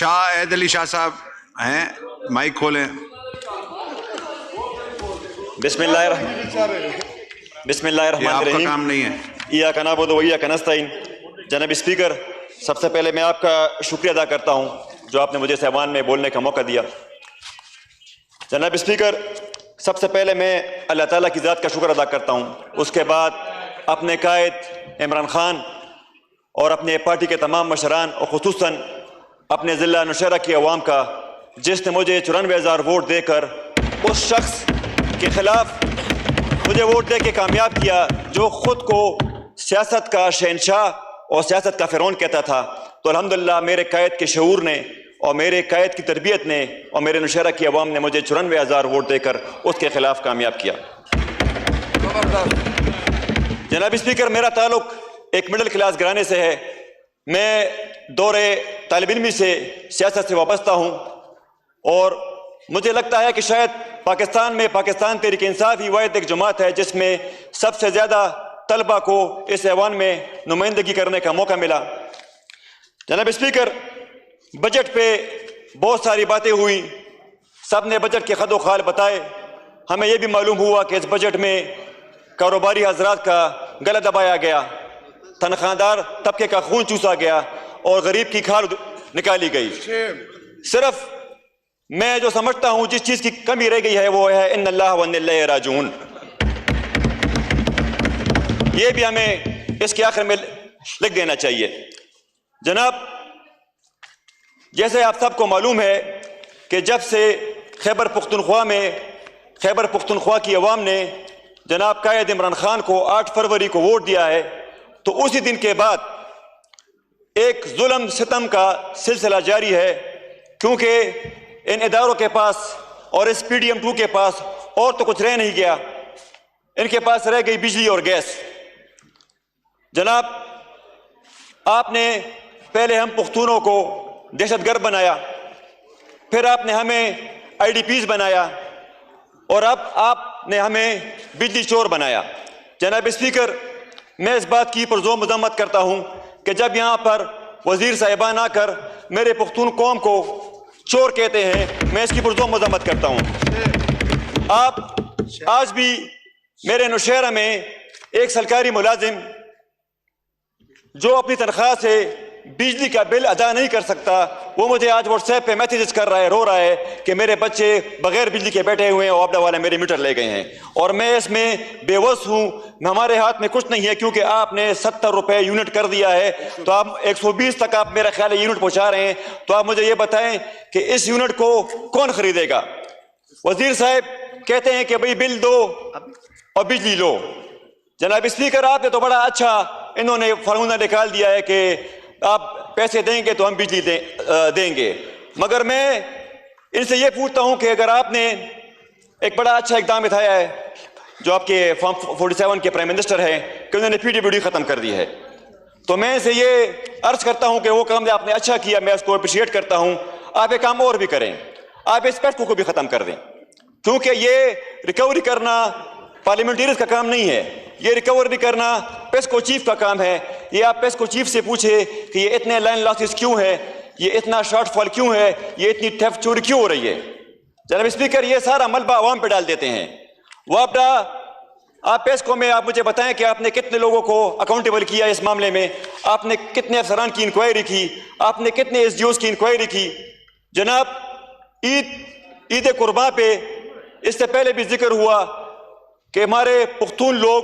شاہ عید علی شاہ صاحب ہیں، مائک کھولیں۔ بسم اللہ یہ الرحمن آپ کا الرحیم۔ کام نہیں ہے۔ ایاک نعبد و ایاک نستعین۔ جناب اسپیکر، سب سے پہلے میں آپ کا شکریہ ادا کرتا ہوں جو آپ نے مجھے اس ایوان میں بولنے کا موقع دیا۔ جناب اسپیکر، سب سے پہلے میں اللہ تعالیٰ کی ذات کا شکر ادا کرتا ہوں، اس کے بعد اپنے قائد عمران خان اور اپنے پارٹی کے تمام مشران اور خصوصاً اپنے ضلع نوشہرہ کی عوام کا، جس نے مجھے 94,000 ووٹ دے کر اس شخص کے خلاف مجھے ووٹ دے کے کامیاب کیا جو خود کو سیاست کا شہنشاہ اور سیاست کا فرعون کہتا تھا۔ تو الحمدللہ میرے قائد کے شعور نے اور میرے قائد کی تربیت نے اور میرے نوشہرہ کی عوام نے مجھے 94,000 ووٹ دے کر اس کے خلاف کامیاب کیا۔ جناب اسپیکر، میرا تعلق ایک مڈل کلاس گھرانے سے ہے۔ میں دور طالب علمی سے سیاست سے وابستہ ہوں اور مجھے لگتا ہے کہ شاید پاکستان میں پاکستان تحریک انصاف ہی واحد ایک جماعت ہے جس میں سب سے زیادہ طلبہ کو اس ایوان میں نمائندگی کرنے کا موقع ملا۔ جناب اسپیکر، بجٹ پہ بہت ساری باتیں ہوئی، سب نے بجٹ کے خد و خال بتائے۔ ہمیں یہ بھی معلوم ہوا کہ اس بجٹ میں کاروباری حضرات کا گلا دبایا گیا، تنخواہ دار طبقے کا خون چوسا گیا اور غریب کی کھال نکالی گئی۔ صرف میں جو سمجھتا ہوں جس چیز کی کمی رہ گئی ہے وہ ہے ان اللہ و ان الیہ راجعون۔ یہ بھی ہمیں اس کے آخر میں لکھ دینا چاہیے۔ جناب، جیسے آپ سب کو معلوم ہے کہ جب سے خیبر پختونخوا کی عوام نے جناب قائد عمران خان کو 8 فروری کو ووٹ دیا ہے تو اسی دن کے بعد ایک ظلم ستم کا سلسلہ جاری ہے، کیونکہ ان اداروں کے پاس اور اس پی ڈی ایم 2 کے پاس اور تو کچھ رہ نہیں گیا، ان کے پاس رہ گئی بجلی اور گیس۔ جناب، آپ نے پہلے ہم پختونوں کو دہشت گرد بنایا، پھر آپ نے ہمیں آئی ڈی پیز بنایا اور اب آپ نے ہمیں بجلی چور بنایا۔ جناب اسپیکر، میں اس بات کی پرزور مذمت کرتا ہوں کہ جب یہاں پر وزیر صاحبان آ کر میرے پختون قوم کو چور کہتے ہیں، میں اس کی پرزور مذمت کرتا ہوں۔ آپ آج بھی میرے نوشہرہ میں ایک سرکاری ملازم جو اپنی تنخواہ سے بجلی کا بل ادا نہیں کر سکتا، وہ مجھے آج واٹس ایپ پہ میسیجز کر رہا ہے، رو رہا ہے کہ میرے بچے بغیر بجلی کے بیٹھے ہوئے ہیں اور آبدہ والے میرے میٹر لے گئے ہیں، اور میں اس میں بے وس ہوں۔ ہمارے ہاتھ میں کچھ نہیں ہے کیونکہ آپ نے 70 روپے یونٹ کر دیا ہے، تو آپ 120 تک آپ میرا خیال ہے یونٹ پہنچا رہے ہیں۔ تو آپ مجھے یہ بتائیں کہ اس یونٹ کو کون خریدے گا؟ وزیر صاحب کہتے ہیں کہ بھئی بل دو اور بجلی لو۔ جناب اسپیکر، آپ نے تو بڑا اچھا انہوں نے فارمولہ نکال دیا ہے کہ آپ پیسے دیں گے تو ہم بجلی دیں گے، مگر میں ان سے یہ پوچھتا ہوں کہ اگر آپ نے ایک بڑا اچھا اقدام اٹھایا ہے جو آپ کے فارم 47 کے پرائم منسٹر ہیں کہ انہوں نے پی ڈی بی ڈی ختم کر دی ہے، تو میں ان سے یہ عرض کرتا ہوں کہ وہ کام آپ نے اچھا کیا، میں اس کو اپریشیٹ کرتا ہوں۔ آپ ایک کام اور بھی کریں، آپ اس پیسکو کو بھی ختم کر دیں، کیونکہ یہ ریکوری کرنا پارلیمنٹریز کا کام نہیں ہے، یہ ریکوری کرنا پیسکو چیف کا کام ہے۔ یہ آپ پیسکو چیف سے پوچھے کہ یہ اتنے لائن لاسز کیوں ہے، یہ اتنا شارٹ فال کیوں ہے، یہ اتنی تھیفٹ چوری کیوں ہو رہی ہے۔ جناب اسپیکر، یہ سارا ملبہ عوام پہ ڈال دیتے ہیں۔ وہ آپ پیسکو میں آپ مجھے بتائیں کہ آپ نے کتنے لوگوں کو اکاؤنٹیبل کیا اس معاملے میں، آپ نے کتنے افسران کی انکوائری کی، آپ نے کتنے ایس ڈی اوز کی انکوائری کی۔ جناب، عید قرباں پہ اس سے پہلے بھی ذکر ہوا کہ ہمارے پختون لوگ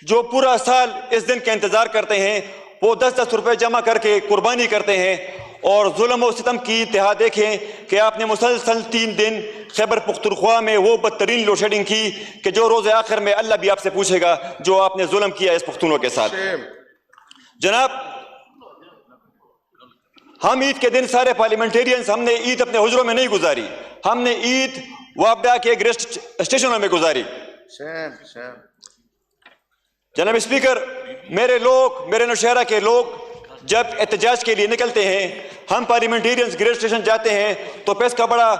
جو پورا سال اس دن کا انتظار کرتے ہیں، وہ 10-10 روپے جمع کر کے قربانی کرتے ہیں، اور ظلم و ستم کی انتہا دیکھیں کہ آپ نے مسلسل 3 دن خیبر پختونخوا میں وہ بدترین لوڈ شیڈنگ کی کہ جو روز آخر میں اللہ بھی آپ سے پوچھے گا جو آپ نے ظلم کیا اس پختونوں کے ساتھ۔ جناب، ہم عید کے دن سارے پارلیمنٹیرینز ہم نے عید اپنے حجروں میں نہیں گزاری، ہم نے عید وابڈا کے ریسٹ اسٹیشنوں میں گزاری۔ جناب اسپیکر، میرے نوشہرہ کے لوگ جب احتجاج کے لیے نکلتے ہیں، ہم پارلیمنٹیرینز گریڈ اسٹیشن جاتے ہیں تو پیسکا بڑا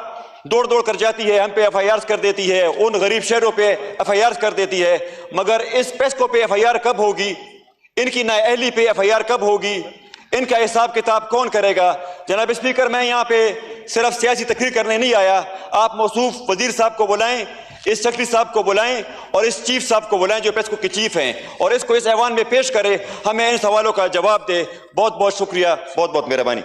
دوڑ کر جاتی ہے، ہم پہ ایف آئی آرز کر دیتی ہے، ان غریب شہروں پہ ایف آئی آرز کر دیتی ہے، مگر اس پیسکو پہ ایف آئی آر کب ہوگی، ان کی نااہلی پہ ایف آئی آر کب ہوگی، ان کا حساب کتاب کون کرے گا؟ جناب اسپیکر، میں یہاں پہ صرف سیاسی تقریر کرنے نہیں آیا. آپ موصوف وزیر صاحب کو بلائیں، اس سیکرٹری صاحب کو بلائیں اور اس چیف صاحب کو بلائیں جو پیسکو کے چیف ہیں، اور اس کو اس ایوان میں پیش کرے، ہمیں ان سوالوں کا جواب دے. بہت بہت شکریہ، بہت بہت مہربانی.